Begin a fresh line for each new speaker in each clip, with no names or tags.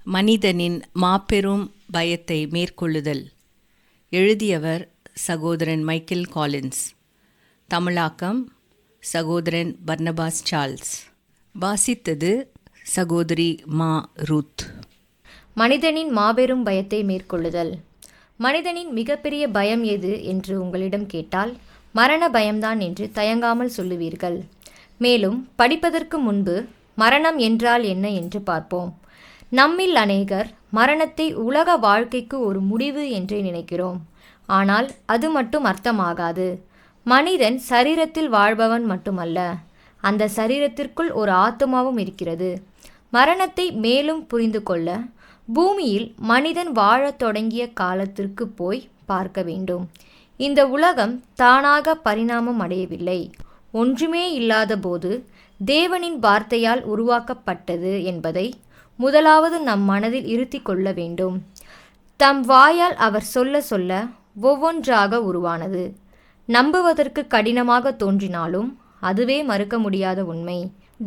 மனிதனின் மாபெரும் பயத்தை மேற்கொள்ளுதல். எழுதியவர் சகோதரன் மைக்கேல் காலின்ஸ். தமிழாக்கம் சகோதரன் பர்னபாஸ் சார்ல்ஸ். வாசித்தது சகோதரி மா ரூத்.
மனிதனின் மாபெரும் பயத்தை மேற்கொள்ளுதல். மனிதனின் மிகப்பெரிய பயம் எது என்று உங்களிடம் கேட்டால் மரண பயம்தான் என்று தயங்காமல் சொல்லுவீர்கள். மேலும் படிப்பதற்கு முன்பு மரணம் என்றால் என்ன என்று பார்ப்போம். நம்மில் அநேகர் மரணத்தை உலக வாழ்க்கைக்கு ஒரு முடிவு என்றே நினைக்கிறோம். ஆனால் அது மட்டும் அர்த்தமாகாது. மனிதன் சரீரத்தில் வாழ்பவன் மட்டுமல்ல, அந்த சரீரத்திற்குள் ஒரு ஆத்துமாவும் இருக்கிறது. மரணத்தை மேலும் புரிந்து கொள்ள பூமியில் மனிதன் வாழத் தொடங்கிய காலத்திற்கு போய் பார்க்க வேண்டும். இந்த உலகம் தானாக பரிணாமம் அடையவில்லை. ஒன்றுமே இல்லாத போது தேவனின் வார்த்தையால் உருவாக்கப்பட்டது என்பதை முதலாவது நம் மனதில் இருத்தி கொள்ள வேண்டும். தம் வாயால் அவர் சொல்ல சொல்ல ஒவ்வொன்றாக உருவானது. நம்புவதற்கு கடினமாக தோன்றினாலும் அதுவே மறுக்க முடியாத உண்மை.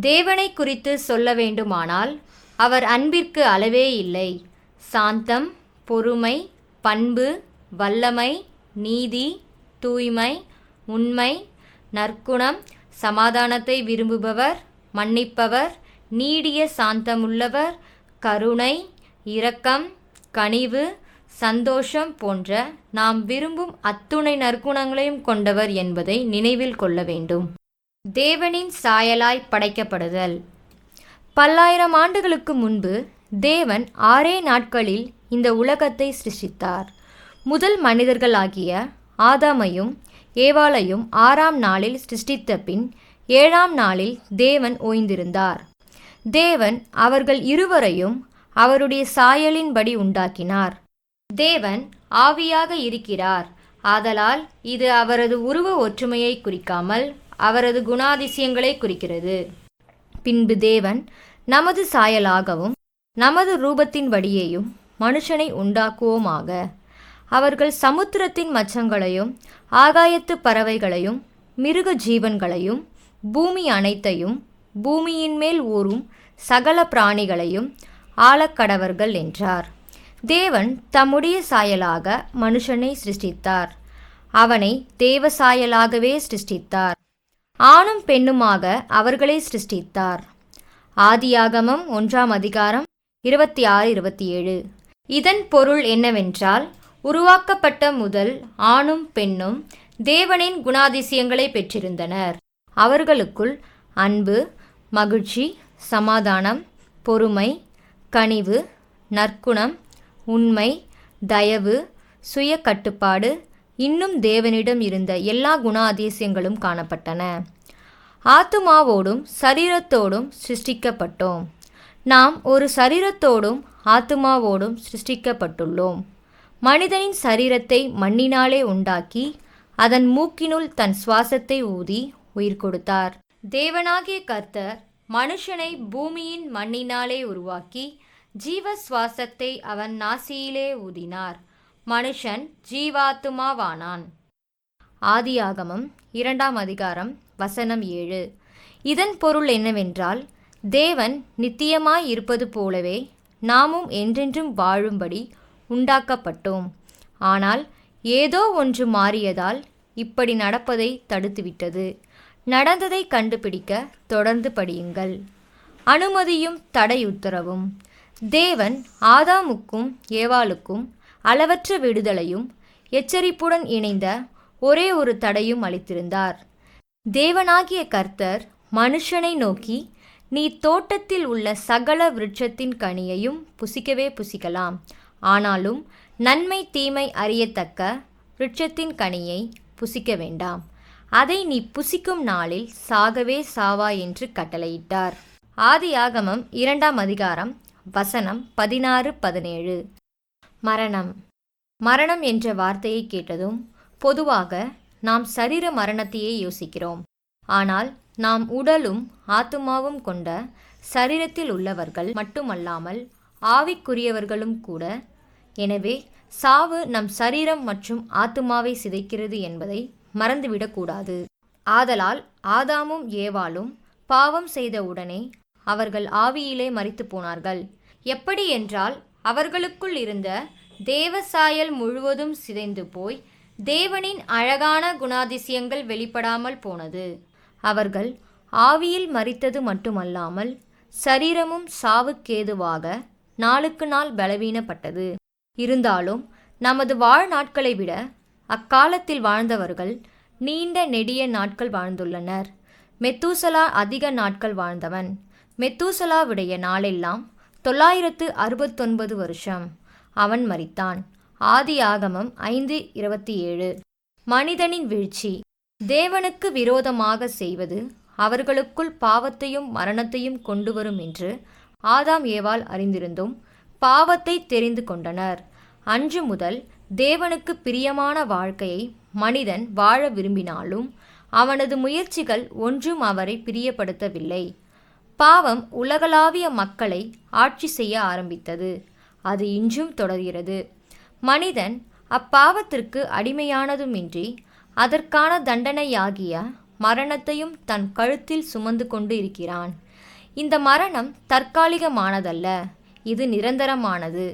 தேவனை குறித்து சொல்ல வேண்டுமானால் அவர் அன்பிற்கு அளவே இல்லை. சாந்தம், பொறுமை, பண்பு, வல்லமை, நீதி, தூய்மை, உண்மை, நற்குணம், சமாதானத்தை விரும்புபவர், மன்னிப்பவர், நீடிய சாந்தமுள்ளவர், கருணை, இரக்கம், கனிவு, சந்தோஷம் போன்ற நாம் விரும்பும் அத்துணை நற்குணங்களையும் கொண்டவர் என்பதை நினைவில் கொள்ள வேண்டும். தேவனின் சாயலாய் படைக்கப்படுதல். பல்லாயிரம் ஆண்டுகளுக்கு முன்பு தேவன் 6 நாட்களில் இந்த உலகத்தை சிருஷ்டித்தார். முதல் மனிதர்களாகிய ஆதாமையும் ஏவாளையும் 6ஆம் நாளில் சிருஷ்டித்த பின் 7ஆம் நாளில் தேவன் ஓய்ந்திருந்தார். தேவன் அவர்கள் இருவரையும் அவருடைய சாயலின்படி உண்டாக்கினார். தேவன் ஆவியாக இருக்கிறார். ஆதலால் இது அவரது உருவ ஒற்றுமையை குறிக்காமல் அவரது குணாதிசயங்களை குறிக்கிறது. பின்பு தேவன் நமது சாயலாகவும் நமது ரூபத்தின்படியேயும் மனுஷனை உண்டாக்குவோமாக. அவர்கள் சமுத்திரத்தின் மச்சங்களையும் ஆகாயத்து பறவைகளையும் மிருக ஜீவன்களையும் பூமி அனைத்தையும் பூமியின் மேல் ஊறும் சகல பிராணிகளையும் ஆளக்கடவர்கள் என்றார். தேவன் தம்முடைய சாயலாக மனுஷனை சிருஷ்டித்தார். அவனை தேவ சாயலாகவே சிருஷ்டித்தார். ஆணும் பெண்ணுமாக அவர்களை சிருஷ்டித்தார். ஆதியாகமம் 1ஆம் அதிகாரம் 26-27. இதன் பொருள் என்னவென்றால், உருவாக்கப்பட்ட முதல் ஆணும் பெண்ணும் தேவனின் குணாதிசயங்களை பெற்றிருந்தனர். அவர்களுக்குள் அன்பு, மகிழ்ச்சி, சமாதானம், பொறுமை, கனிவு, நற்குணம், உண்மை, தயவு, சுய கட்டுப்பாடு, இன்னும் தேவனிடம் இருந்த எல்லா குணாதிசயங்களும் காணப்பட்டன. ஆத்துமாவோடும் சரீரத்தோடும் சிருஷ்டிக்கப்பட்டோம். நாம் ஒரு சரீரத்தோடும் ஆத்துமாவோடும் சிருஷ்டிக்கப்பட்டுள்ளோம். மனிதனின் சரீரத்தை மண்ணினாலே உண்டாக்கி அதன் மூக்கினுள் தன் சுவாசத்தை ஊதி உயிர் கொடுத்தார். தேவனாகிய கர்த்தர் மனுஷனை பூமியின் மண்ணினாலே உருவாக்கி ஜீவ சுவாசத்தை அவன் நாசியிலே ஊதினார். மனுஷன் ஜீவாத்துமாவானான். ஆதியாகமம் 2ஆம் அதிகாரம் வசனம் 7. இதன் பொருள் என்னவென்றால், தேவன் நித்தியமாய் இருப்பது போலவே நாமும் என்றென்றும் வாழும்படி உண்டாக்கப்பட்டோம். ஆனால் ஏதோ ஒன்று மாறியதால் இப்படி நடப்பதை தடுத்துவிட்டது. நடந்ததை கண்டுபிடிக்க தொடர்ந்து படியுங்கள். அனுமதியும் தடையுத்தரவும். தேவன் ஆதாமுக்கும் ஏவாளுக்கும் அளவற்ற விடுதலையும் எச்சரிப்புடன் இணைந்த ஒரே ஒரு தடையும் அளித்திருந்தார். தேவனாகிய கர்த்தர் மனுஷனை நோக்கி, நீ தோட்டத்தில் உள்ள சகல விருட்சத்தின் கனியையும் புசிக்கவே புசிக்கலாம். ஆனாலும் நன்மை தீமை அறியத்தக்க விருட்சத்தின் கனியை புசிக்க வேண்டாம். அதை நீ புசிக்கும் நாளில் சாகவே சாவாய் என்று கட்டளையிட்டார். ஆதியாகமம் 2ஆம் அதிகாரம் வசனம் 16-17. மரணம். மரணம் என்ற வார்த்தையை கேட்டதும் பொதுவாக நாம் சரீர மரணத்தையே யோசிக்கிறோம். ஆனால் நாம் உடலும் ஆத்துமாவும் கொண்ட சரீரத்தில் உள்ளவர்கள் மட்டுமல்லாமல் ஆவிக்குரியவர்களும் கூட. எனவே சாவு நம் சரீரம் மற்றும் ஆத்துமாவை சிதைக்கிறது என்பதை மறந்துவிடக்கூடாது. ஆதலால் ஆதாமும் ஏவாளும் பாவம் செய்த உடனே அவர்கள் ஆவியிலே மரித்து போனார்கள். எப்படி என்றால் அவர்களுக்குள் இருந்த தேவ சாயல் முழுவதும் சிதைந்து போய் தேவனின் அழகான குணாதிசயங்கள் வெளிப்படாமல் போனது. அவர்கள் ஆவியில் மரித்தது மட்டுமல்லாமல் சரீரமும் சாவுக்கேதுவாக நாளுக்கு நாள் பலவீனப்பட்டது. இருந்தாலும் நமது வாழ்நாட்களை விட அக்காலத்தில் வாழ்ந்தவர்கள் நீண்ட நெடிய நாட்கள் வாழ்ந்துள்ளனர். மெத்தூசலா அதிக நாட்கள் வாழ்ந்தவன். மெத்தூசலாவுடைய நாளெல்லாம் 969 வருஷம். அவன் மரித்தான். ஆதியாகமம் 5:27. மனிதனின் வீழ்ச்சி. தேவனுக்கு விரோதமாக செய்வது அவர்களுக்குள் பாவத்தையும் மரணத்தையும் கொண்டு வரும் என்று ஆதாம் ஏவாள் அறிந்திருந்தும் பாவத்தை தெரிந்து கொண்டனர். அன்று முதல் தேவனுக்கு பிரியமான வாழ்க்கையை மனிதன் வாழ விரும்பினாலும் அவனது முயற்சிகள் ஒன்றும் அவரை பிரியப்படுத்தவில்லை. பாவம் உலகளாவிய மக்களை ஆட்சி செய்ய ஆரம்பித்தது. அது இன்றும் தொடர்கிறது. மனிதன் அப்பாவத்திற்கு அடிமையானதுமின்றி அதற்கான தண்டனையாகிய மரணத்தையும் தன் கழுத்தில் சுமந்து கொண்டு இருக்கிறான். இந்த மரணம் தற்காலிகமானதல்ல, இது நிரந்தரமானது.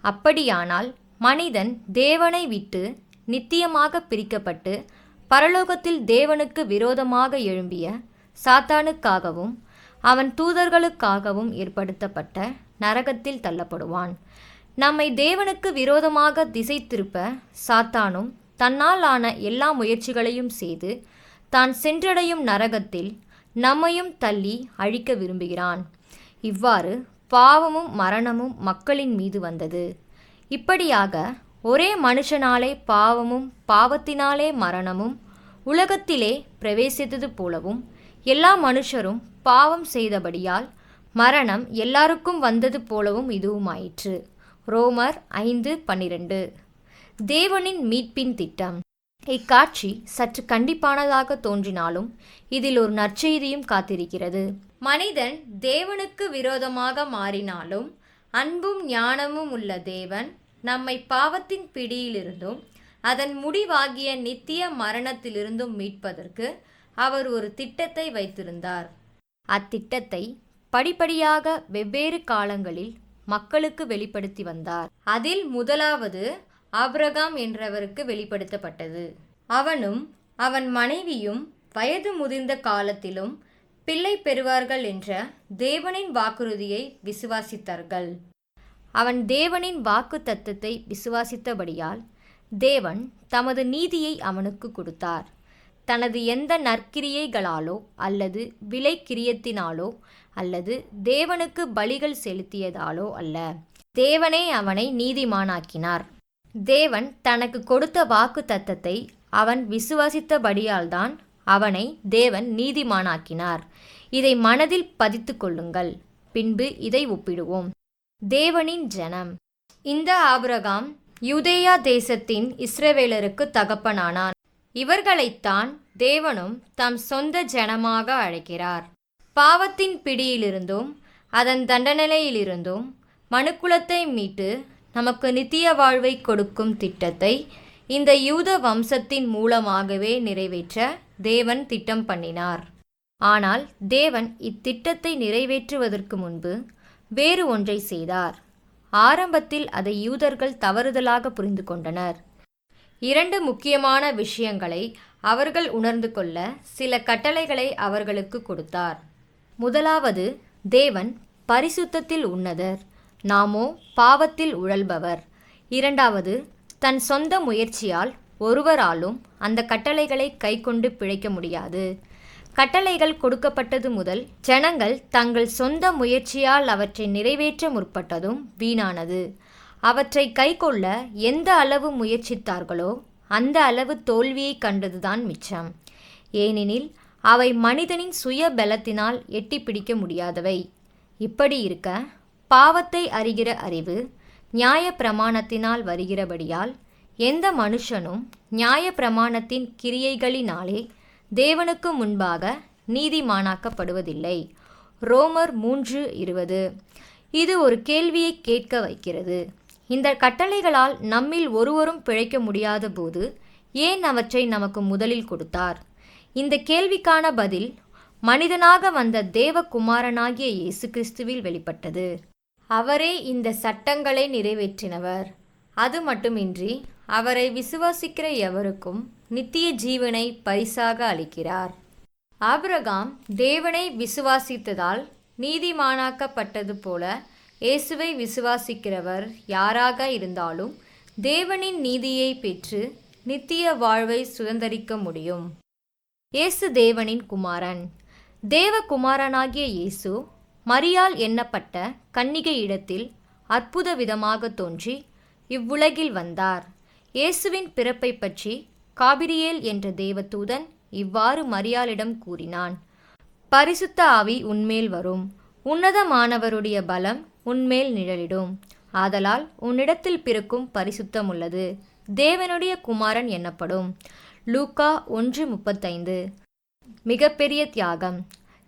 அப்படியானால் மனிதன் தேவனை விட்டு நித்தியமாக பிரிக்கப்பட்டு பரலோகத்தில் தேவனுக்கு விரோதமாக எழும்பிய சாத்தானுக்காகவும் அவன் தூதர்களுக்காகவும் ஏற்படுத்தப்பட்ட நரகத்தில் தள்ளப்படுவான். நம்மை தேவனுக்கு விரோதமாக திசை திருப்ப சாத்தானும் தன்னால் ஆன எல்லா முயற்சிகளையும் செய்து தான் சென்றடையும் நரகத்தில் நம்மையும் தள்ளி அழிக்க விரும்புகிறான். இவ்வாறு பாவமும் மரணமும் மக்களின் மீது வந்தது. இப்படியாக ஒரே மனுஷனாலே பாவமும் பாவத்தினாலே மரணமும் உலகத்திலே பிரவேசித்தது போலவும் எல்லா மனுஷரும் பாவம் செய்தபடியால் மரணம் எல்லாருக்கும் வந்தது போலவும் இதுவுமாயிற்று. ரோமர் 5:12. தேவனின் மீட்பின் திட்டம். இக்காட்சி சற்று கண்டிப்பானதாக தோன்றினாலும் இதில் ஒரு நற்செய்தியும் காத்திருக்கிறது. மனிதன் தேவனுக்கு விரோதமாக மாறினாலும் அன்பும் ஞானமும் உள்ள தேவன் நம்மை பாவத்தின் பிடியிலிருந்தும் அதன் முடிவாகிய நித்திய மரணத்திலிருந்தும் மீட்பதற்கு அவர் ஒரு திட்டத்தை வைத்திருந்தார். அத்திட்டத்தை படிப்படியாக வெவ்வேறு காலங்களில் மக்களுக்கு வெளிப்படுத்தி வந்தார். அதில் முதலாவது ஆபிரகாம் என்றவருக்கு வெளிப்படுத்தப்பட்டது. அவனும் அவன் மனைவியும் வயது முதிர்ந்த காலத்திலும் பிள்ளை பெறுவார்கள் என்ற தேவனின் வாக்குறுதியை விசுவாசித்தார்கள். அவன் தேவனின் வாக்கு தத்தத்தை விசுவாசித்தபடியால் தேவன் தமது நீதியை அவனுக்கு கொடுத்தார். தனது எந்த நற்கிரியைகளாலோ அல்லது விலை கிரியத்தினாலோ அல்லது தேவனுக்கு பலிகள் செலுத்தியதாலோ அல்ல. தேவனே அவனை நீதிமானாக்கினார். தேவன் தனக்கு கொடுத்த வாக்கு தத்தத்தை அவன் விசுவாசித்தபடியால்தான் அவனை தேவன் நீதிமானாக்கினார். இதை மனதில் பதித்து கொள்ளுங்கள். பின்பு இதை ஒப்பிடுவோம். தேவனின் ஜனம். இந்த ஆபிரகாம் யூதேயா தேசத்தின் இஸ்ரவேலருக்கு தகப்பனானான். இவர்களைத்தான் தேவனும் தம் சொந்த ஜனமாக அழைக்கிறார். பாவத்தின் பிடியிலிருந்தும் அதன் தண்டனையிலிருந்தும் மனுக்குலத்தை மீட்டு நமக்கு நித்திய வாழ்வை கொடுக்கும் திட்டத்தை இந்த யூத வம்சத்தின் மூலமாகவே நிறைவேற்ற தேவன் திட்டம் பண்ணினார். ஆனால் தேவன் இத்திட்டத்தை நிறைவேற்றுவதற்கு முன்பு வேறு ஒன்றை செய்தார். ஆரம்பத்தில் அதை யூதர்கள் தவறுதலாக புரிந்து கொண்டனர். 2 முக்கியமான விஷயங்களை அவர்கள் உணர்ந்து கொள்ள சில கட்டளைகளை அவர்களுக்கு கொடுத்தார். முதலாவது, தேவன் பரிசுத்தத்தில் உன்னதர், நாமோ பாவத்தில் உழல்பவர். இரண்டாவது, தன் சொந்த முயற்சியால் ஒருவராலும் அந்த கட்டளைகளை கைக்கொண்டு பிழைக்க முடியாது. கட்டளைகள் கொடுக்கப்பட்டது முதல் ஜனங்கள் தங்கள் சொந்த முயற்சியால் அவற்றை நிறைவேற்ற முற்பட்டதும் வீணானது. அவற்றை கைக்கொள்ள எந்த அளவு முயற்சித்தார்களோ அந்த அளவு தோல்வியை கண்டதுதான் மிச்சம். ஏனெனில் அவை மனிதனின் சுய பலத்தினால் எட்டி பிடிக்க முடியாதவை. இப்படி இருக்க பாவத்தை அறிகிற அறிவு நியாய பிரமாணத்தினால் வருகிறபடியால் எந்த மனுஷனும் நியாய பிரமாணத்தின் கிரியைகளினாலே தேவனுக்கு முன்பாக நீதிமானாக்கப்படுவதில்லை. ரோமர் 3:20. இது ஒரு கேள்வியை கேட்க வைக்கிறது. இந்த கட்டளைகளால் நம்மில் ஒருவரும் பிழைக்க முடியாத போது ஏன் அவற்றை நமக்கு முதலில் கொடுத்தார்? இந்த கேள்விக்கான பதில் மனிதனாக வந்த தேவகுமாரனாகிய இயேசு கிறிஸ்துவில் வெளிப்பட்டது. அவரே இந்த சட்டங்களை நிறைவேற்றினவர். அது மட்டுமின்றி அவரை விசுவாசிக்கிற எவருக்கும் நித்திய ஜீவனை பரிசாக அளிக்கிறார். ஆபிரகாம் தேவனை விசுவாசித்ததால் நீதிமானாக்கப்பட்டது போல இயேசுவை விசுவாசிக்கிறவர் யாராக இருந்தாலும் தேவனின் நீதியை பெற்று நித்திய வாழ்வை சுதந்தரிக்க முடியும். இயேசு தேவனின் குமாரன். தேவகுமாரனாகிய இயேசு மரியாள் எண்ணப்பட்ட கன்னிகை இடத்தில் அற்புத விதமாக தோன்றி இவ்வுலகில் வந்தார். இயேசுவின் பிறப்பை பற்றி காபிரியேல் என்ற தேவதூதன் இவ்வாறு மரியாளிடம் கூறினான். பரிசுத்த ஆவி உன்மேல் வரும், உன்னதமானவருடைய பலம் உன்மேல் நிழலிடும். ஆதலால் உன்னிடத்தில் பிறக்கும் பரிசுத்தமுள்ளது தேவனுடைய குமாரன் எனப்படும். லூக்கா 1:35. மிகப்பெரிய தியாகம்.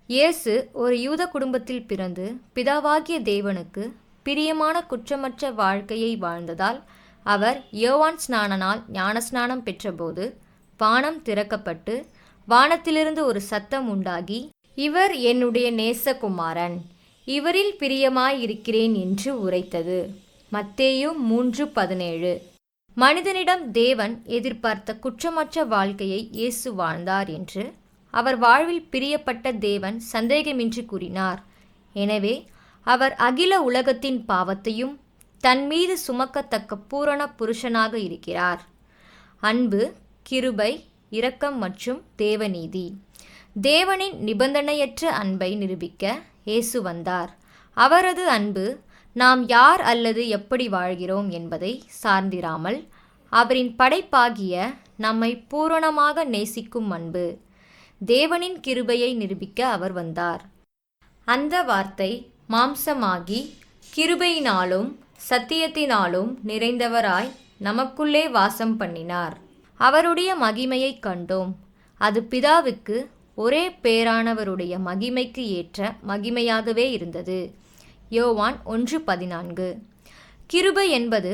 இயேசு ஒரு யூத குடும்பத்தில் பிறந்து பிதாவாகிய தேவனுக்கு பிரியமான குற்றமற்ற வாழ்க்கையை வாழ்ந்ததால் அவர் யோவான் ஸ்நானனால் ஞானஸ்நானம் பெற்றபோது வானம் திறக்கப்பட்டு வானத்திலிருந்து ஒரு சத்தம் உண்டாகி, இவர் என்னுடைய நேசகுமாரன், இவரில் பிரியமாயிருக்கிறேன் என்று உரைத்தது. மத்தேயு 3:17. மனிதனிடம் தேவன் எதிர்பார்த்த குற்றமற்ற வாழ்க்கையை இயேசு வாழ்ந்தார் என்று அவர் வாழ்வில் பிரியப்பட்ட தேவன் சந்தேகமின்றி கூறினார். எனவே அவர் அகில உலகத்தின் பாவத்தையும் தன் மீது சுமக்கத்தக்க பூரண புருஷனாக இருக்கிறார். அன்பு, கிருபை, இரக்கம் மற்றும் தேவநீதி. தேவனின் நிபந்தனையற்ற அன்பை நிரூபிக்க இயேசு வந்தார். அவரது அன்பு நாம் யார் அல்லது எப்படி வாழ்கிறோம் என்பதை சார்ந்திராமல் அவரின் படைப்பாகிய நம்மை பூரணமாக நேசிக்கும் அன்பு. தேவனின் கிருபையை நிரூபிக்க அவர் வந்தார். அந்த வார்த்தை மாம்சமாகி கிருபையினாலும் சத்தியத்தினாலும் நிறைந்தவராய் நமக்குள்ளே வாசம் பண்ணினார். அவருடைய மகிமையை கண்டோம். அது பிதாவுக்கு ஒரே பேரானவருடைய மகிமைக்கு ஏற்ற மகிமையாகவே இருந்தது. யோவான் 1:14. கிருபை என்பது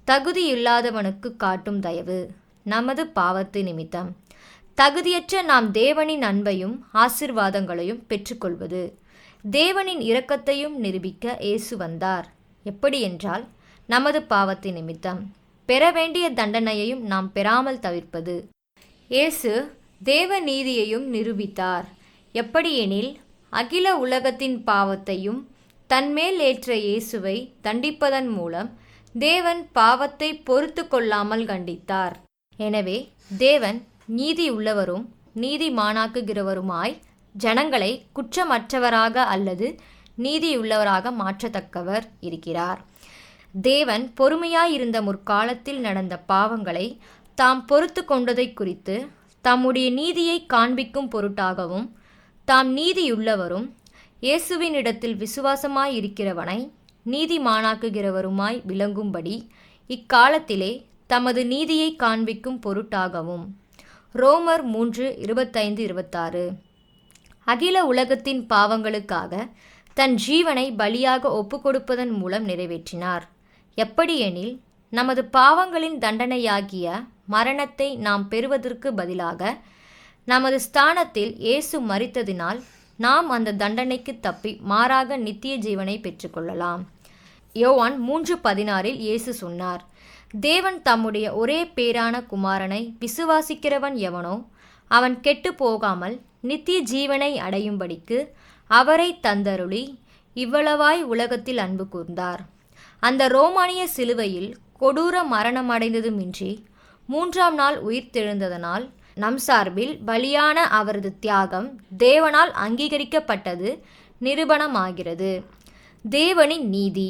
தகுதியில்லாதவனுக்கு காட்டும் தயவு, நமது பாவத்து நிமித்தம். தகுதியற்ற நாம் தேவனின் அன்பையும் ஆசீர்வாதங்களையும் பெற்றுக்கொள்வது. தேவனின் இரக்கத்தையும் நிரூபிக்க இயேசு வந்தார். எப்படி என்றால், நமது பாவத்தின் நிமித்தம் பெற வேண்டிய தண்டனையையும் நாம் பெறாமல் தவிர்ப்பது. இயேசு தேவ நீதியையும் நிரூபித்தார். எப்படியெனில், அகில உலகத்தின் பாவத்தையும் தன்மேல் ஏற்ற இயேசுவை தண்டிப்பதன் மூலம் தேவன் பாவத்தை பொறுத்து கொள்ளாமல் கண்டித்தார். எனவே தேவன் நீதி உள்ளவரும் நீதிமானாக்குகிறவருமாய் ஜனங்களை குற்றமற்றவராக அல்லது நீதியுள்ளவராக மாற்றத்தக்கவர் இருக்கிறார். தேவன் பொறுமையாயிருந்த முற்காலத்தில் நடந்த பாவங்களை தாம் பொறுத்து கொண்டதை குறித்து தம்முடைய நீதியை காண்பிக்கும் பொருட்டாகவும் தாம் நீதியுள்ளவரும் இயேசுவினிடத்தில் விசுவாசமாயிருக்கிறவனை நீதிமானாக்குகிறவருமாய் விளங்கும்படி இக்காலத்திலே தமது நீதியை காண்பிக்கும் பொருட்டாகவும். ரோமர் 3:25-26. அகில உலகத்தின் பாவங்களுக்காக தன் ஜீவனை பலியாக ஒப்புக்கொடுப்பதன் மூலம் நிறைவேற்றினார். எப்படியெனில், நமது பாவங்களின் தண்டனையாகிய மரணத்தை நாம் பெறுவதற்கு பதிலாக நமது ஸ்தானத்தில் இயேசு மரித்ததினால் நாம் அந்த தண்டனைக்கு தப்பி மாறாக நித்திய ஜீவனை பெற்றுக்கொள்ளலாம். யோவான் 3:16 இயேசு சொன்னார், தேவன் தம்முடைய ஒரே பேரான குமாரனை விசுவாசிக்கிறவன் எவனோ அவன் கெட்டு போகாமல் நித்திய ஜீவனை அடையும்படிக்கு அவரை தந்தருளி இவ்வளவாய் உலகத்தில் அன்பு கூர்ந்தார். அந்த ரோமானிய சிலுவையில் கொடூர மரணமடைந்ததுமின்றி 3ஆம் நாள் உயிர்த்தெழுந்ததனால் நம் சார்பில் பலியான அவரது தியாகம் தேவனால் அங்கீகரிக்கப்பட்டது நிரூபணமாகிறது. தேவனின் நீதி.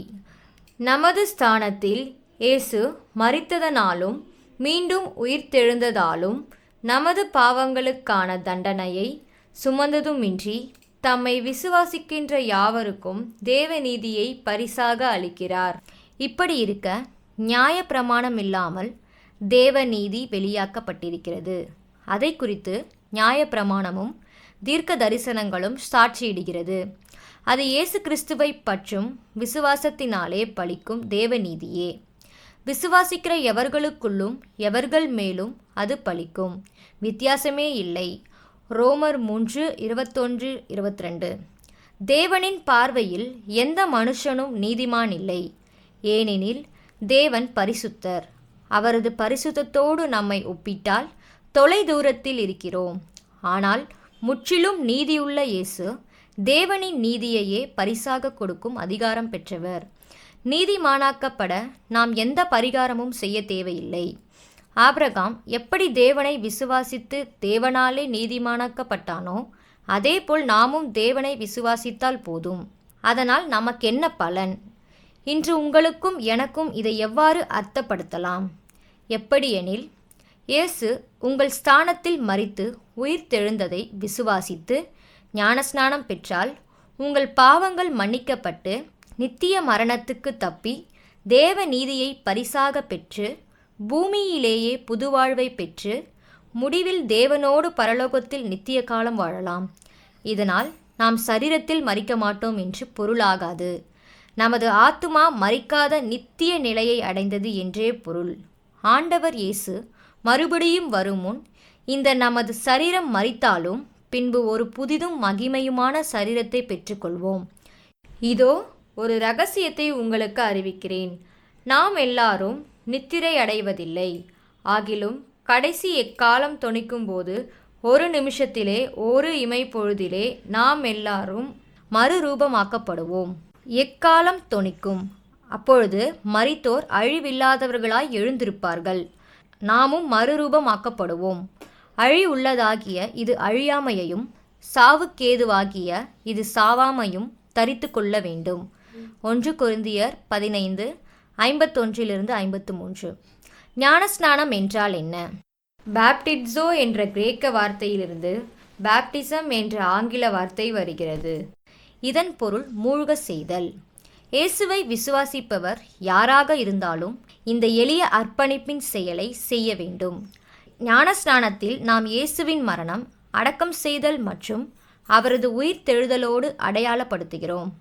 நமது ஸ்தானத்தில் இயேசு மரித்ததனாலும் மீண்டும் உயிர்த்தெழுந்ததாலும் நமது பாவங்களுக்கான தண்டனையை சுமந்ததுமின்றி தம்மை விசுவாசிக்கின்ற யாவருக்கும் தேவநீதியை பரிசாக அளிக்கிறார். இப்படி இருக்க நியாய பிரமாணம் இல்லாமல் தேவநீதி வெளியாக்கப்பட்டிருக்கிறது. அதை குறித்து நியாய பிரமாணமும் தீர்க்க தரிசனங்களும் சாட்சியிடுகிறது. அது இயேசு கிறிஸ்துவை பற்றும் விசுவாசத்தினாலே பலிக்கும் தேவநீதியே. விசுவாசிக்கிற எவர்களுக்குள்ளும் எவர்கள் மேலும் அது பலிக்கும். வித்தியாசமே இல்லை. ரோமர் 3:21-22. தேவனின் பார்வையில் எந்த மனுஷனும் நீதிமான் இல்லை. ஏனெனில் தேவன் பரிசுத்தர். அவரது பரிசுத்தத்தோடு நம்மை ஒப்பிட்டால் தொலை தூரத்தில் இருக்கிறோம். ஆனால் முற்றிலும் நீதியுள்ள இயேசு தேவனின் நீதியையே பரிசாக கொடுக்கும் அதிகாரம் பெற்றவர். நீதிமானாக்கப்பட நாம் எந்த பரிகாரமும் செய்ய தேவையில்லை. ஆபிரகாம் எப்படி தேவனை விசுவாசித்து தேவனாலே நீதிமானாக்கப்பட்டானோ அதேபோல் நாமும் தேவனை விசுவாசித்தால் போதும். அதனால் நமக்கென்ன பலன்? இன்று உங்களுக்கும் எனக்கும் இதை எவ்வாறு அர்த்தப்படுத்தலாம்? எப்படியெனில், இயேசு உங்கள் ஸ்தானத்தில் மரித்து உயிர்த்தெழுந்ததை விசுவாசித்து ஞானஸ்நானம் பெற்றால் உங்கள் பாவங்கள் மன்னிக்கப்பட்டு நித்திய மரணத்துக்கு தப்பி தேவ நீதியை பரிசாக பெற்று பூமியிலேயே புதுவாழ்வை பெற்று முடிவில் தேவனோடு பரலோகத்தில் நித்திய காலம் வாழலாம். இதனால் நாம் சரீரத்தில் மரிக்க மாட்டோம் என்று பொருளாகாது. நமது ஆத்துமா மரிக்காத நித்திய நிலையை அடைந்தது என்றே பொருள். ஆண்டவர் இயேசு மறுபடியும் வரும் முன் இந்த நமது சரீரம் மரித்தாலும் பின்பு ஒரு புதிதும் மகிமையுமான சரீரத்தை பெற்றுக்கொள்வோம். இதோ ஒரு இரகசியத்தை உங்களுக்கு அறிவிக்கிறேன். நாம் எல்லாரும் நித்திரை அடைவதில்லை. ஆகிலும் கடைசி எக்காலம் தொனிக்கும்போது ஒரு நிமிஷத்திலே ஒரு இமைப்பொழுதிலே நாம் எல்லாரும் மறுரூபமாக்கப்படுவோம். எக்காலம் தொனிக்கும். அப்பொழுது மரித்தோர் அழிவில்லாதவர்களாய் எழுந்திருப்பார்கள். நாமும் மறுரூபமாக்கப்படுவோம். அழிவுள்ளதாகிய இது அழியாமையையும் சாவுக்கேதுவாகிய இது சாவாமையும் தரித்து கொள்ள வேண்டும். 1 கொரிந்தியர் 15:51-53. ஞானஸ்நானம் என்றால் என்ன? பாப்டிட்ஸோ என்ற கிரேக்க வார்த்தையிலிருந்து பாப்டிசம் என்ற ஆங்கில வார்த்தை வருகிறது. இதன் பொருள் மூழ்க செய்தல். இயேசுவை விசுவாசிப்பவர் யாராக இருந்தாலும் இந்த எளிய அர்ப்பணிப்பின் செயலை செய்ய வேண்டும். ஞானஸ்நானத்தில் நாம் இயேசுவின் மரணம், அடக்கம் செய்தல் மற்றும் அவரது உயிர்த்தெழுதலோடு அடையாளப்படுத்துகிறோம்.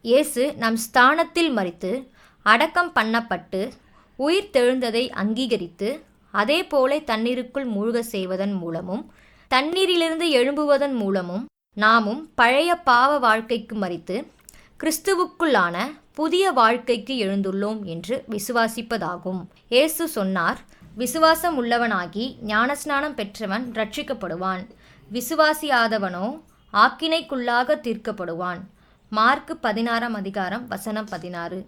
இயேசு நம் ஸ்தானத்தில் மரித்து அடக்கம் பண்ணப்பட்டு உயிர்த்தெழுந்ததை அங்கீகரித்து அதே போல தண்ணீருக்குள் மூழ்க செய்வதன் மூலமும் தண்ணீரிலிருந்து எழும்புவதன் மூலமும் நாமும் பழைய பாவ வாழ்க்கைக்கு மரித்து கிறிஸ்துவுக்குள்ளான புதிய வாழ்க்கைக்கு எழுந்துள்ளோம் என்று விசுவாசிப்பதாகும். இயேசு சொன்னார், விசுவாசம் உள்ளவனாகி ஞானஸ்நானம் பெற்றவன் ரட்சிக்கப்படுவான், விசுவாசியாதவனோ ஆக்கினைக்குள்ளாக தீர்க்கப்படுவான். மார்க்கு 16:16.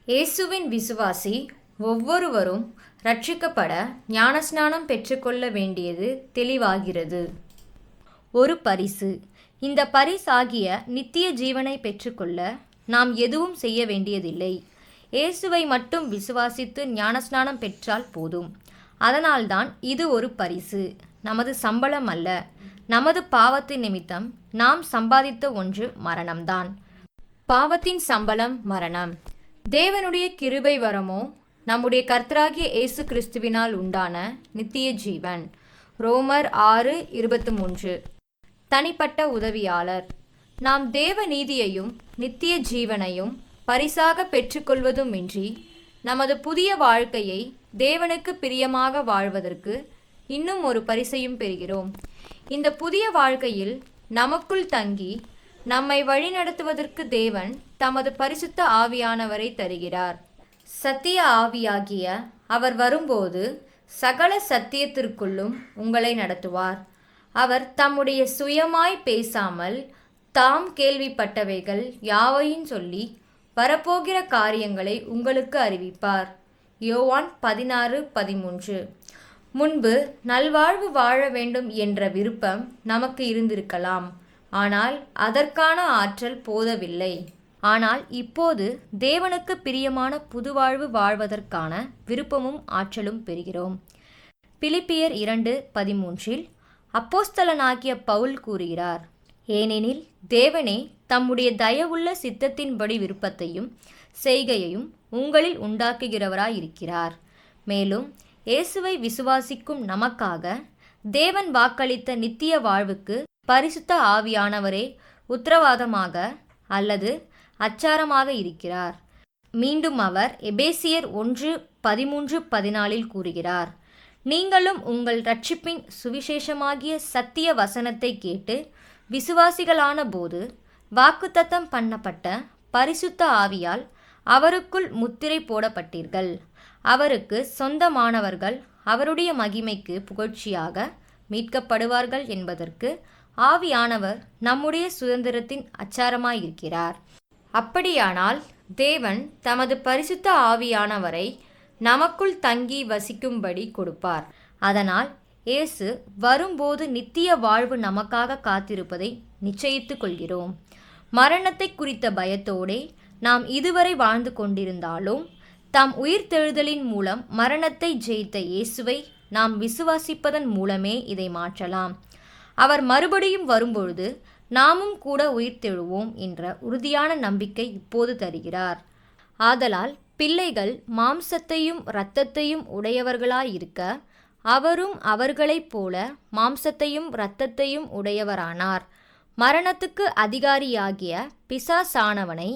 இயேசுவின் விசுவாசி ஒவ்வொருவரும் ரட்சிக்கப்பட ஞானஸ்நானம் பெற்றுக்கொள்ள வேண்டியது தெளிவாகிறது. ஒரு பரிசு. இந்த பரிசாகிய நித்திய ஜீவனை பெற்றுக்கொள்ள நாம் எதுவும் செய்ய வேண்டியதில்லை. இயேசுவை மட்டும் விசுவாசித்து ஞானஸ்நானம் பெற்றால் போதும். அதனால்தான் இது ஒரு பரிசு, நமது சம்பளம் அல்ல. நமது பாவத்தின் நிமித்தம் நாம் சம்பாதித்த ஒன்று மரணம்தான். பாவத்தின் சம்பளம் மரணம். தேவனுடைய கிருபை வரமோ நம்முடைய கர்த்தராகிய இயேசு கிறிஸ்துவினால் உண்டான நித்திய ஜீவன். ரோமர் 6:23. தனிப்பட்ட உதவியாளர். நாம் தேவ நீதியையும் நித்திய ஜீவனையும் பரிசாக பெற்றுக்கொள்வதுமின்றி நமது புதிய வாழ்க்கையை தேவனுக்கு பிரியமாக வாழ்வதற்கு இன்னும் ஒரு பரிசையும் பெறுகிறோம். இந்த புதிய வாழ்க்கையில் நமக்குள் தங்கி நம்மை வழிநடத்துவதற்கு தேவன் தமது பரிசுத்த ஆவியானவரை தருகிறார். சத்திய ஆவியாகிய அவர் வரும்போது சகல சத்தியத்திற்குள்ளும் உங்களை நடத்துவார். அவர் தம்முடைய சுயமாய் பேசாமல் தாம் கேள்விப்பட்டவைகள் யாவையும் சொல்லி வரப்போகிற காரியங்களை உங்களுக்கு அறிவிப்பார். யோவான் 16:13. முன்பு நல்வாழ்வு வாழ வேண்டும் என்ற விருப்பம் நமக்கு இருந்திருக்கலாம். ஆனால் அதற்கான ஆற்றல் போதவில்லை. ஆனால் இப்போது தேவனுக்கு பிரியமான புதுவாழ்வு வாழ்வதற்கான விருப்பமும் ஆற்றலும் பெறுகிறோம். பிலிப்பியர் 2:13 அப்போஸ்தலனாகிய பவுல் கூறுகிறார், ஏனெனில் தேவனே தம்முடைய தயவுள்ள சித்தத்தின்படி விருப்பத்தையும் செய்கையையும் உங்களில் உண்டாக்குகிறவராயிருக்கிறார். மேலும் இயேசுவை விசுவாசிக்கும் நமக்காக தேவன் வாக்களித்த நித்திய வாழ்வுக்கு பரிசுத்த ஆவியானவரே உத்தரவாதமாக அல்லது அச்சாரமாக இருக்கிறார். மீண்டும் அவர் எபேசியர் 1:13-14 கூறுகிறார், நீங்களும் உங்கள் இரட்சிப்பின் சுவிசேஷமாகிய சத்திய வசனத்தை கேட்டு விசுவாசிகளான போது வாக்குத்தத்தம் பண்ணப்பட்ட பரிசுத்த ஆவியால் அவருக்குள் முத்திரை போடப்பட்டீர்கள். அவருக்கு சொந்தமானவர்கள் அவருடைய மகிமைக்கு புகழ்ச்சியாக மீட்கப்படுவார்கள் என்பதற்கு ஆவியானவர் நம்முடைய சுதந்திரத்தின் அச்சாரமாயிருக்கிறார். அப்படியானால் தேவன் தமது பரிசுத்த ஆவியானவரை நமக்குள் தங்கி வசிக்கும்படி கொடுப்பார். அதனால் இயேசு வரும்போது நித்திய வாழ்வு நமக்காக காத்திருப்பதை நிச்சயித்துக் கொள்கிறோம். மரணத்தை குறித்த பயத்தோடே நாம் இதுவரை வாழ்ந்து கொண்டிருந்தாலும் தாம் உயிர்த்தெழுதலின் மூலம் மரணத்தை ஜெயித்த இயேசுவை நாம் விசுவாசிப்பதன் மூலமே இதை மாற்றலாம். அவர் மறுபடியும் வரும்பொழுது நாமும் கூட உயிர்த்தெழுவோம் என்ற உறுதியான நம்பிக்கை இப்போது தருகிறார். ஆதலால் பிள்ளைகள் மாம்சத்தையும் இரத்தத்தையும் உடையவர்களாயிருக்க அவரும் அவர்களைப் போல மாம்சத்தையும் இரத்தத்தையும் உடையவரானார். மரணத்துக்கு அதிகாரியாகிய பிசாசானவனை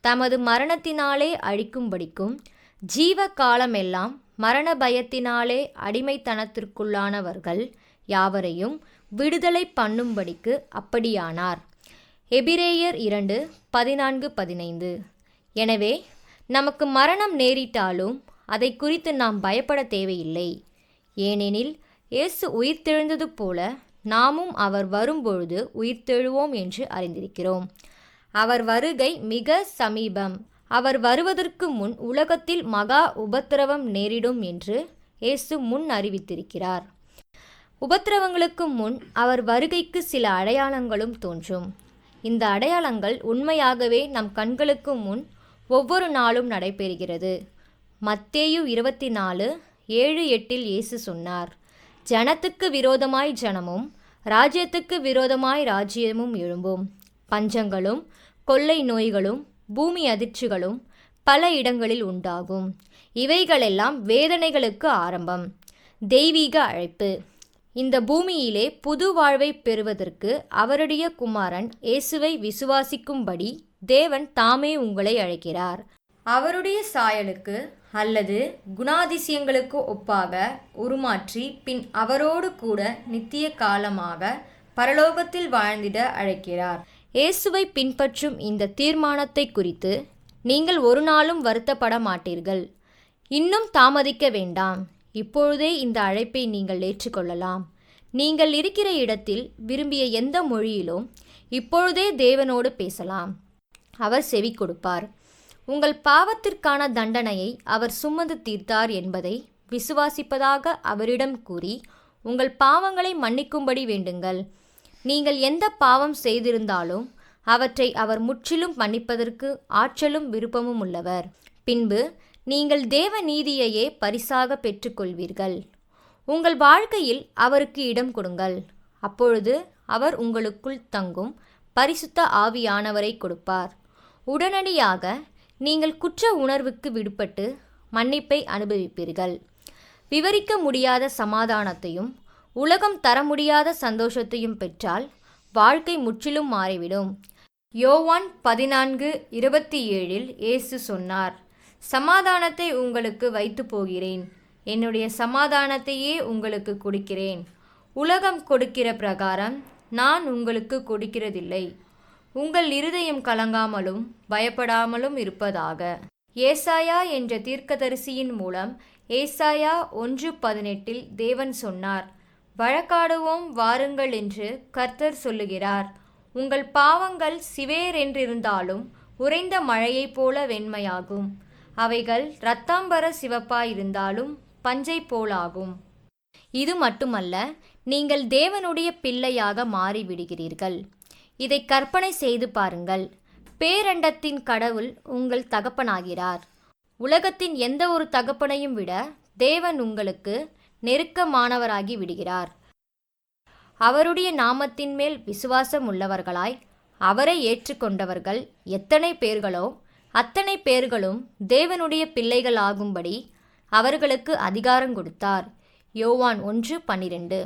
தமது மரணத்தினாலே அழிக்கும்படிக்கும் ஜீவ காலமெல்லாம் மரண பயத்தினாலே அடிமைத்தனத்திற்குள்ளானவர்கள் யாவரையும் விடுதலை பண்ணும்படிக்கு அப்படியானார். எபிரேயர் 2:14-15. எனவே நமக்கு மரணம் நேரிட்டாலும் அதை குறித்து நாம் பயப்பட தேவையில்லை. ஏனெனில் இயேசு உயிர்த்தெழுந்தது போல நாமும் அவர் வரும்பொழுது உயிர்த்தெழுவோம் என்று அறிந்திருக்கிறோம். அவர் வருகை மிக சமீபம். அவர் வருவதற்கு முன் உலகத்தில் மகா உபத்திரவம் நேரிடும் என்று இயேசு முன் அறிவித்திருக்கிறார். உபத்திரவங்களுக்கு முன் அவர் வருகைக்கு சில அடையாளங்களும் தோன்றும். இந்த அடையாளங்கள் உண்மையாகவே நம் கண்களுக்கு முன் ஒவ்வொரு நாளும் நடைபெறுகிறது. மத்தேயு 24:7-8 இயேசு சொன்னார், ஜனத்துக்கு விரோதமாய் ஜனமும் ராஜ்யத்துக்கு விரோதமாய் ராஜ்யமும் எழும்பும். பஞ்சங்களும் கொள்ளை நோய்களும் பூமி அதிர்ச்சிகளும் பல இடங்களில் உண்டாகும். இவைகளெல்லாம் வேதனைகளுக்கு ஆரம்பம். தெய்வீக அழைப்பு. இந்த பூமியிலே புது வாழ்வை பெறுவதற்கு அவருடைய குமாரன் இயேசுவை விசுவாசிக்கும்படி தேவன் தாமே உங்களை அழைக்கிறார். அவருடைய சாயலுக்கு அல்லது குணாதிசயங்களுக்கு ஒப்பாக உருமாற்றி பின் அவரோடு கூட நித்திய காலமாக பரலோகத்தில் வாழ்ந்திட அழைக்கிறார். இயேசுவை பின்பற்றும் இந்த தீர்மானத்தை குறித்து நீங்கள் ஒரு நாளும் வருத்தப்பட மாட்டீர்கள். இன்னும் தாமதிக்க வேண்டாம். இப்பொழுதே இந்த அழைப்பை நீங்கள் ஏற்றுக்கொள்ளலாம். நீங்கள் இருக்கிற இடத்தில் விரும்பிய எந்த மொழியிலும் இப்பொழுதே தேவனோடு பேசலாம். அவர் செவி கொடுப்பார். உங்கள் பாவத்திற்கான தண்டனையை அவர் சுமந்து தீர்த்தார் என்பதை விசுவாசிப்பதாக அவரிடம் கூறி உங்கள் பாவங்களை மன்னிக்கும்படி வேண்டுங்கள். நீங்கள் எந்த பாவம் செய்திருந்தாலும் அவற்றை அவர் முற்றிலும் மன்னிப்பதற்கு ஆற்றலும் விருப்பமும் உள்ளவர். பின்பு நீங்கள் தேவ நீதியையே பரிசாக பெற்றுக்கொள்வீர்கள். உங்கள் வாழ்க்கையில் அவருக்கு இடம் கொடுங்கள். அப்பொழுது அவர் உங்களுக்குள் தங்கும் பரிசுத்த ஆவியானவரை கொடுப்பார். உடனடியாக நீங்கள் குற்ற உணர்வுக்கு விடுபட்டு மன்னிப்பை அனுபவிப்பீர்கள். விவரிக்க முடியாத சமாதானத்தையும் உலகம் தர முடியாத சந்தோஷத்தையும் பெற்றால் வாழ்க்கை முற்றிலும் மாறிவிடும். யோவான் 14:27 இயேசு சொன்னார், சமாதானத்தை உங்களுக்கு வைத்து போகிறேன், என்னுடைய சமாதானத்தையே உங்களுக்கு கொடுக்கிறேன். உலகம் கொடுக்கிற பிரகாரம் நான் உங்களுக்கு கொடுக்கிறதில்லை. உங்கள் இருதயம் கலங்காமலும் பயப்படாமலும் இருப்பதாக. ஏசாயா என்ற தீர்க்கதரிசியின் மூலம் ஏசாயா 1:18 தேவன் சொன்னார், வழக்காடுவோம் வாருங்கள் என்று கர்த்தர் சொல்லுகிறார். உங்கள் பாவங்கள் சிவேரென்றிருந்தாலும் உறைந்த மழையைப் போல வெண்மையாகும். அவைகள் இரத்தாம்பர சிவப்பாயிருந்தாலும் பஞ்சை போலாகும். இது மட்டுமல்ல, நீங்கள் தேவனுடைய பிள்ளையாக மாறிவிடுகிறீர்கள். இதை கற்பனை செய்து பாருங்கள். பேரண்டத்தின் கடவுள் உங்கள் தகப்பனாகிறார். உலகத்தின் எந்த ஒரு தகப்பனையும் விட தேவன் உங்களுக்கு நெருக்கமானவராகி விடுகிறார். அவருடைய நாமத்தின் மேல் விசுவாசம் உள்ளவர்களாய் அவரை ஏற்றுக்கொண்டவர்கள் எத்தனை பேர்களோ அத்தனை பேர்களும் தேவனுடைய பிள்ளைகள் ஆகும்படி அவர்களுக்கு அதிகாரம் கொடுத்தார். யோவான் 1:12.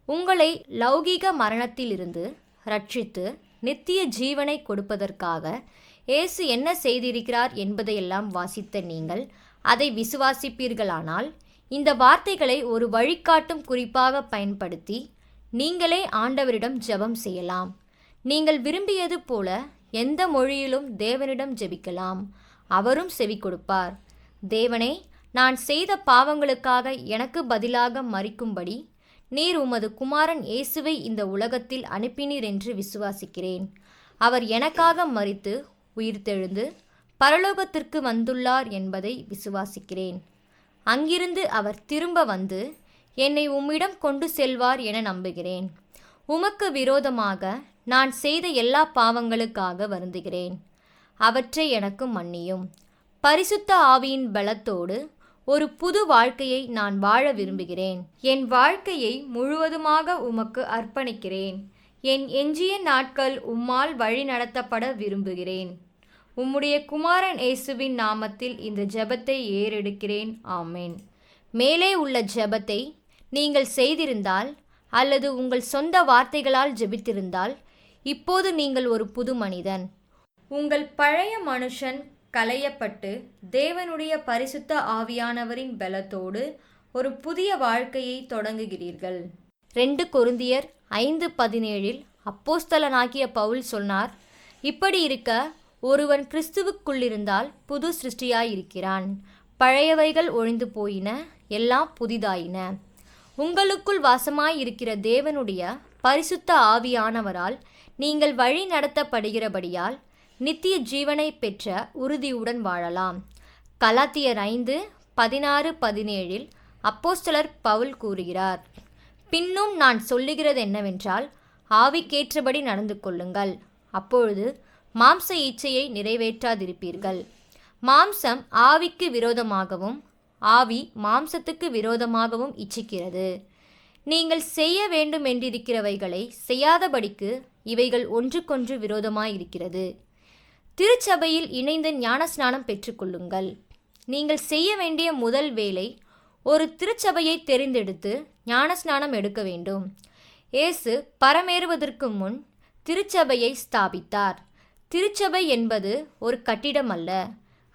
உங்களை லௌகீக மரணத்திலிருந்து ரட்சித்து நித்திய ஜீவனை கொடுப்பதற்காக இயேசு என்ன செய்திருக்கிறார் என்பதையெல்லாம் வாசித்த நீங்கள் அதை விசுவாசிப்பீர்களானால் இந்த வார்த்தைகளை ஒரு வழிகாட்டும் குறிப்பாக பயன்படுத்தி நீங்களே ஆண்டவரிடம் ஜெபம் செய்யலாம். நீங்கள் விரும்பியது போல எந்த மொழியிலும் தேவனிடம் ஜெபிக்கலாம், அவரும் செவி கொடுப்பார். தேவனே, நான் செய்த பாவங்களுக்காக எனக்கு பதிலாக மரிக்கும்படி நீர் உமது குமாரன் இயேசுவை இந்த உலகத்தில் அனுப்பினீர் என்று விசுவாசிக்கிறேன். அவர் எனக்காக மரித்து உயிர்த்தெழுந்து பரலோகத்திற்கு வந்துள்ளார் என்பதை விசுவாசிக்கிறேன். அங்கிருந்து அவர் திரும்ப வந்து என்னை உம்மிடம் கொண்டு செல்வார் என நம்புகிறேன். உமக்கு விரோதமாக நான் செய்த எல்லா பாவங்களுக்காக வருந்துகிறேன். அவற்றை எனக்கு மன்னியும். பரிசுத்த ஆவியின் பலத்தோடு ஒரு புது வாழ்க்கையை நான் வாழ விரும்புகிறேன். என் வாழ்க்கையை முழுவதுமாக உமக்கு அர்ப்பணிக்கிறேன். என் எஞ்சிய நாட்கள் உம்மால் வழி நடத்தப்பட விரும்புகிறேன். உம்முடைய குமாரன் இயேசுவின் நாமத்தில் இந்த ஜெபத்தை ஏறெடுக்கிறேன். ஆமென். மேலே உள்ள ஜெபத்தை நீங்கள் செய்திருந்தால் அல்லது உங்கள் சொந்த வார்த்தைகளால் ஜெபித்திருந்தால் இப்போது நீங்கள் ஒரு புது மனிதன். உங்கள் பழைய மனுஷன் களையப்பட்டு தேவனுடைய பரிசுத்த ஆவியானவரின் பலத்தோடு ஒரு புதிய வாழ்க்கையை தொடங்குகிறீர்கள். 2 கொரிந்தியர் 5:17 அப்போஸ்தலனாகிய பவுல் சொன்னார், இப்படி இருக்க ஒருவன் கிறிஸ்துவுக்குள்ளிருந்தால் புது சிருஷ்டியாயிருக்கிறான். பழையவைகள் ஒழிந்து போயின, எல்லாம் புதிதாயின. உங்களுக்குள் வாசமாயிருக்கிற தேவனுடைய பரிசுத்த ஆவியானவரால் நீங்கள் வழி நடத்தப்படுகிறபடியால் நித்திய ஜீவனை பெற்ற உறுதியுடன் வாழலாம். கலாத்தியர் 5:16-17 அப்போஸ்தலர் பவுல் கூறுகிறார், பின்னும் நான் சொல்லுகிறது என்னவென்றால், ஆவிக்கேற்றபடி நடந்து கொள்ளுங்கள், அப்பொழுது மாம்ச இச்சையை நிறைவேற்றாதிருப்பீர்கள். மாம்சம் ஆவிக்கு விரோதமாகவும் ஆவி மாம்சத்துக்கு விரோதமாகவும் இச்சிக்கிறது. நீங்கள் செய்ய வேண்டுமென்றிருக்கிறவைகளை செய்யாதபடிக்கு இவைகள் ஒன்றுக்கொன்று விரோதமாயிருக்கிறது. திருச்சபையில் இணைந்து ஞானஸ்நானம் பெற்றுக்கொள்ளுங்கள். நீங்கள் செய்ய வேண்டிய முதல் வேலை ஒரு திருச்சபையை தெரிந்தெடுத்து ஞானஸ்நானம் எடுக்க வேண்டும். இயேசு பரமேறுவதற்கு முன் திருச்சபையை ஸ்தாபித்தார். திருச்சபை என்பது ஒரு கட்டிடம் அல்ல,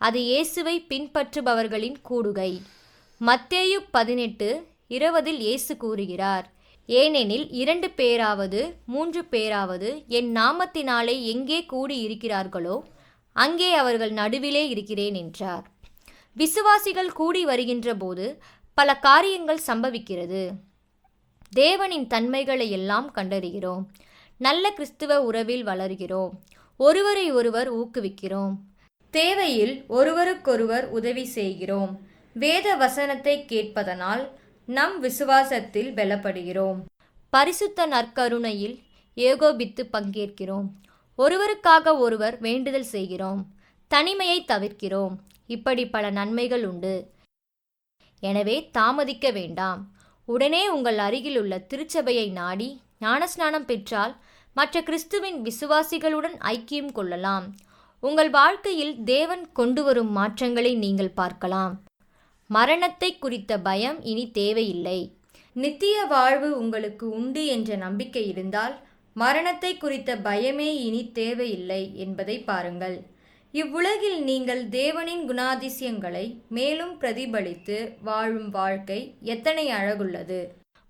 அது இயேசுவை பின்பற்றுபவர்களின் கூடுகை. மத்தேயு 18:20 இயேசு கூறுகிறார், ஏனெனில் 2 பேராவது 3 பேராவது என் நாமத்தினாலே எங்கே கூடி இருக்கிறார்களோ அங்கே அவர்கள் நடுவிலே இருக்கிறேன் என்றார். விசுவாசிகள் கூடி வருகின்ற போது பல காரியங்கள் சம்பவிக்கிறது. தேவனின் தன்மைகளை எல்லாம் கண்டறிகிறோம். நல்ல கிறிஸ்துவ உறவில் வளர்கிறோம். ஒருவரை ஒருவர் ஊக்குவிக்கிறோம். தேவையில் ஒருவருக்கொருவர் உதவி செய்கிறோம். வேத வசனத்தை கேட்பதனால் நம் விசுவாசத்தில் பலப்படுகிறோம். பரிசுத்த நற்கருணையில் ஏகோபித்து பங்கேற்கிறோம். ஒருவருக்காக ஒருவர் வேண்டுதல் செய்கிறோம். தனிமையை தவிர்க்கிறோம். இப்படி பல நன்மைகள் உண்டு. எனவே தாமதிக்க வேண்டாம். உடனே உங்கள் அருகிலுள்ள திருச்சபையை நாடி ஞானஸ்நானம் பெற்றால் மற்ற கிறிஸ்துவின் விசுவாசிகளுடன் ஐக்கியம் கொள்ளலாம். உங்கள் வாழ்க்கையில் தேவன் கொண்டு வரும் மாற்றங்களை நீங்கள் பார்க்கலாம். மரணத்தை குறித்த பயம் இனி தேவையில்லை. நித்திய வாழ்வு உங்களுக்கு உண்டு என்ற நம்பிக்கை இருந்தால் மரணத்தை குறித்த பயமே இனி தேவையில்லை என்பதை பாருங்கள். இவ்வுலகில் நீங்கள் தேவனின் குணாதிசயங்களை மேலும் பிரதிபலித்து வாழும் வாழ்க்கை எத்தனை அழகுள்ளது.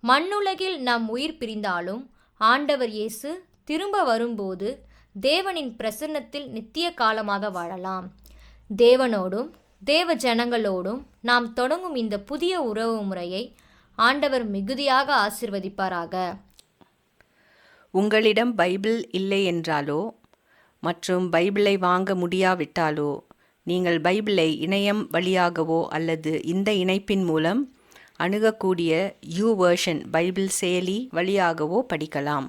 மண்ணுலகில் நாம் உயிர் பிரிந்தாலும் ஆண்டவர் இயேசு திரும்ப வரும்போது தேவனின் பிரசன்னத்தில் நித்திய காலமாக வாழலாம். தேவனோடும் தேவ ஜனங்களோடும் நாம் தொடங்கும் இந்த புதிய உறவு முறையை ஆண்டவர் மிகுதியாக ஆசீர்வதிப்பாராக.
உங்களிடம் பைபிள் இல்லை என்றாலோ மற்றும் பைபிளை வாங்க முடியாவிட்டாலோ நீங்கள் பைபிளை இணையம் வழியாகவோ அல்லது இந்த இணைப்பின் மூலம் அணுகக்கூடிய YouVersion பைபிள் செயலி வழியாகவோ படிக்கலாம்.